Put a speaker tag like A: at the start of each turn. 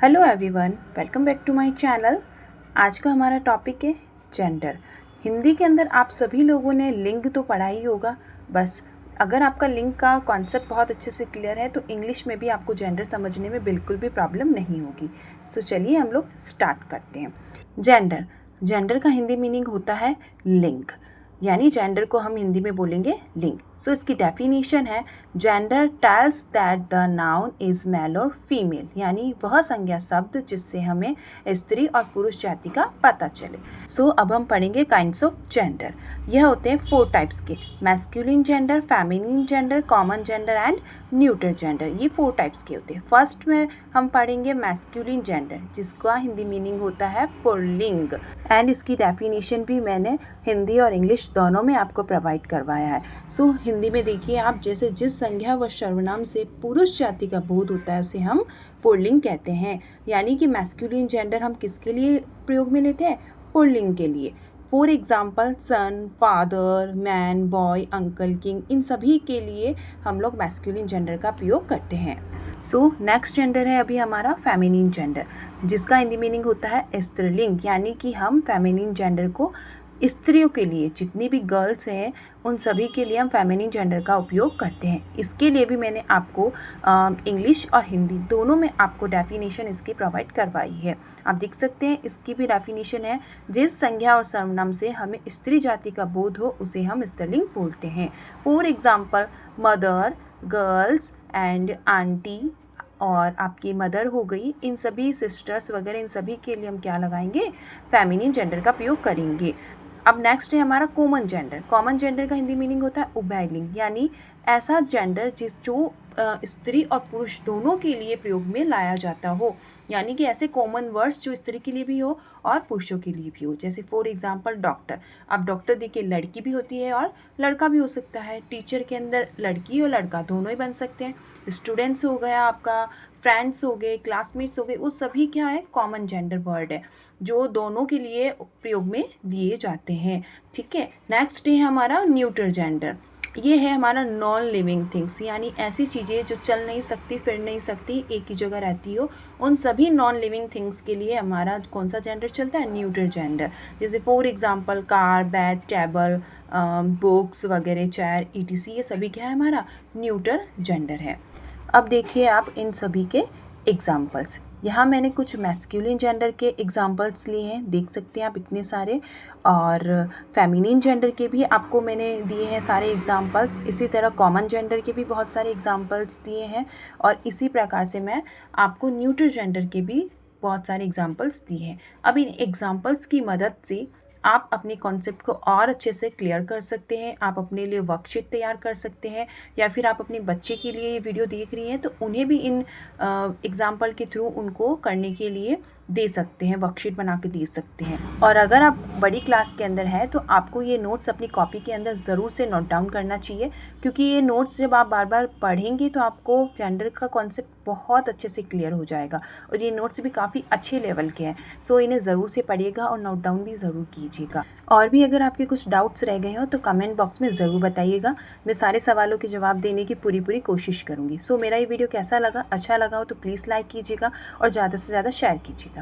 A: Hello everyone, welcome back to my channel. आज का हमारा टॉपिक है जेंडर। हिंदी के अंदर आप सभी लोगों ने लिंग तो पढ़ा ही होगा। बस अगर आपका लिंग का कॉन्सेप्ट बहुत अच्छे से क्लियर है तो इंग्लिश में भी आपको जेंडर समझने में बिल्कुल भी प्रॉब्लम नहीं होगी। सो चलिए हम लोग स्टार्ट करते हैं। जेंडर जेंडर का हिंदी मीनिंग होता है लिंग, यानी जेंडर को हम हिंदी में बोलेंगे लिंग। सो इसकी डेफिनेशन है gender tells that the noun is male और फीमेल, यानी वह संज्ञा शब्द जिससे हमें स्त्री और पुरुष जाति का पता चले। सो अब हम पढ़ेंगे काइंड्स ऑफ जेंडर। यह होते हैं 4 टाइप्स के: masculine gender, feminine gender, common gender and neuter gender. ये 4 टाइप्स के होते हैं। फर्स्ट में हम पढ़ेंगे मैस्कुलिन जेंडर, जिसका हिंदी मीनिंग होता है पुल्लिंग, एंड इसकी डेफिनेशन भी मैंने हिंदी और इंग्लिश दोनों में आपको प्रोवाइड करवाया है। सो हिंदी में देखिए आप, जैसे जिस संज्ञा व सर्वनाम से पुरुष जाति का बोध होता है उसे हम पुल्लिंग कहते हैं। यानी कि मैस्कुलिन जेंडर हम किसके लिए प्रयोग में लेते हैं? पुल्लिंग के लिए। For example son, father, man, boy, uncle, king, इन सभी के लिए हम लोग मैस्कुलिन जेंडर का प्रयोग करते हैं। सो नेक्स्ट जेंडर है अभी हमारा फेमिनिन जेंडर, जिसका हिंदी मीनिंग होता है स्त्रीलिंग, यानी कि हम फेमिनिन जेंडर को स्त्रियों के लिए, जितनी भी गर्ल्स हैं उन सभी के लिए हम फेमिनिन जेंडर का उपयोग करते हैं। इसके लिए भी मैंने आपको इंग्लिश और हिंदी दोनों में आपको डेफिनेशन इसकी प्रोवाइड करवाई है। आप देख सकते हैं, इसकी भी डेफिनेशन है जिस संज्ञा और सर्वनाम से हमें स्त्री जाति का बोध हो उसे हम स्त्रीलिंग बोलते हैं। For example mother, girls and aunty, और आपकी मदर हो गई, इन सभी सिस्टर्स वगैरह, इन सभी के लिए हम क्या लगाएंगे? फेमिनिन जेंडर का प्रयोग करेंगे। अब नेक्स्ट है हमारा कॉमन जेंडर। कॉमन जेंडर का हिंदी मीनिंग होता है उभयलिंग, यानी ऐसा जेंडर जो स्त्री और पुरुष दोनों के लिए प्रयोग में लाया जाता हो, यानी कि ऐसे कॉमन वर्ड्स जो स्त्री के लिए भी हो और पुरुषों के लिए भी हो। जैसे फॉर एग्जांपल डॉक्टर। अब डॉक्टर देखिए लड़की भी होती है और लड़का भी हो सकता है। टीचर के अंदर लड़की और लड़का दोनों ही बन सकते हैं। स्टूडेंट्स हो गया आपका, फ्रेंड्स हो गए, क्लासमेट्स हो गए, वो सभी क्या है? कॉमन जेंडर वर्ड है जो दोनों के लिए प्रयोग में लिए जाते हैं। ठीक है। नेक्स्ट है हमारा न्यूटर जेंडर। ये है हमारा नॉन लिविंग थिंग्स, यानी ऐसी चीज़ें जो चल नहीं सकती, फिर नहीं सकती, एक ही जगह रहती हो, उन सभी नॉन लिविंग थिंग्स के लिए हमारा कौन सा जेंडर चलता है? Neuter gender. जैसे for example car, bed, table, books वगैरह, चेयर, ईटीसी, ये सभी क्या है? हमारा न्यूटर जेंडर है। अब देखिए आप इन सभी के एग्जाम्पल्स। यहाँ मैंने कुछ मैस्कुलिन जेंडर के एग्जाम्पल्स लिए हैं, देख सकते हैं आप इतने सारे, और फेमिनिन जेंडर के भी आपको मैंने दिए हैं सारे एग्जाम्पल्स। इसी तरह कॉमन जेंडर के भी बहुत सारे एग्जाम्पल्स दिए हैं, और इसी प्रकार से मैं आपको न्यूटर जेंडर के भी बहुत सारे एग्जाम्पल्स दिए हैं। अब इन एग्जाम्पल्स की मदद से आप अपने कॉन्सेप्ट को और अच्छे से क्लियर कर सकते हैं। आप अपने लिए वर्कशीट तैयार कर सकते हैं, या फिर आप अपने बच्चे के लिए ये वीडियो देख रही हैं तो उन्हें भी इन एग्जाम्पल के थ्रू उनको करने के लिए दे सकते हैं, वर्कशीट बना के दे सकते हैं। और अगर आप बड़ी क्लास के अंदर हैं तो आपको ये नोट्स अपनी कॉपी के अंदर ज़रूर से नोट डाउन करना चाहिए, क्योंकि ये नोट्स जब आप बार बार पढ़ेंगे तो आपको जेंडर का कॉन्सेप्ट बहुत अच्छे से क्लियर हो जाएगा। और ये नोट्स भी काफ़ी अच्छे लेवल के हैं। सो इन्हें ज़रूर से पढ़िएगा और नोट डाउन भी ज़रूर कीजिएगा। और भी अगर आपके कुछ डाउट्स रह गए हो तो कमेंट बॉक्स में ज़रूर बताइएगा। मैं सारे सवालों के जवाब देने की पूरी कोशिश करूँगी। सो मेरा ये वीडियो कैसा लगा? अच्छा लगा हो तो प्लीज़ लाइक कीजिएगा और ज़्यादा से ज़्यादा शेयर कीजिएगा।